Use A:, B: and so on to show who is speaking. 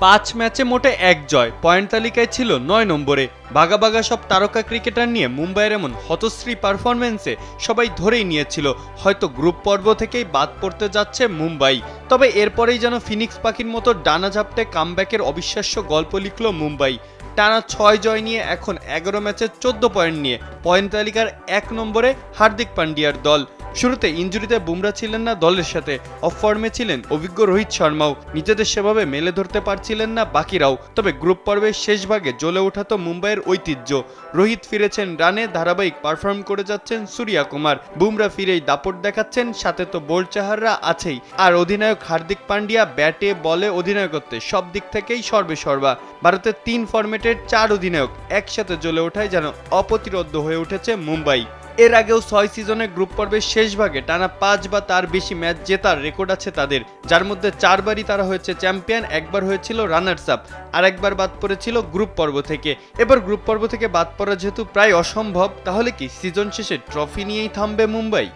A: 5 ম্যাচে মোটে 1 জয়, পয়েন্ট তালিকায় ছিল 9 নম্বরে। বাঘা বাঘা সব তারকা ক্রিকেটার নিয়ে মুম্বাইয়ের এমন হতশ্রী পারফরম্যান্সে সবাই ধরেই নিয়েছিল হয়তো গ্রুপ পর্ব থেকেই বাদ পড়তে যাচ্ছে মুম্বাই। তবে এরপরেই যেন ফিনিক্স পাখির মতো ডানা ঝাপটে কামব্যাকের অবিশ্বাস্য গল্প লিখল মুম্বাই। টানা 6 জয় নিয়ে এখন 11 ম্যাচে 14 পয়েন্ট নিয়ে পয়েন্ট তালিকার 1 নম্বরে হার্দিক পান্ডিয়ার দল। শুরুতে ইনজুরিতে বুমরা ছিলেন না দলের সাথে, অফ ফর্মে ছিলেন অভিজ্ঞ রোহিত শর্মাও, নিজেদের সেভাবে মেলে ধরতে পারছিলেন না বাকিরাও। তবে গ্রুপ পর্বের শেষ ভাগে জ্বলে ওঠা তো মুম্বাইয়ের ঐতিহ্য। রোহিত ফিরেছেন রানে, ধারাবাহিক পারফর্ম করে যাচ্ছেন সূর্যা কুমার, বুমরা ফিরেই দাপট দেখাচ্ছেন, সাথে তো বোল্ড চাহাররা আছেই। আর অধিনায়ক হার্দিক পান্ডিয়া ব্যাটে বলে অধিনায়কত্বে সব দিক থেকেই সর্বেসর্বা। ভারতের 3 ফরম্যাটের 4 অধিনায়ক একসাথে জ্বলে ওঠায় যেন অপ্রতিরোধ্য হয়ে উঠেছে মুম্বাই। এর আগেও 6 সিজনে গ্রুপ পর্বের শেষ ভাগে টানা 5 বা তার বেশি ম্যাচ জেতার রেকর্ড আছে তাদের, যার মধ্যে 4 বারই তারা হয়েছে চ্যাম্পিয়ন, একবার হয়েছিল রানার্স আপ, আর একবার বাদ পড়েছিল গ্রুপ পর্ব থেকে। এবার গ্রুপ পর্ব থেকে বাদ পড়া যেহেতু প্রায় অসম্ভব, তাহলে কি সিজন শেষে ট্রফি নিয়েই থামবে মুম্বাই?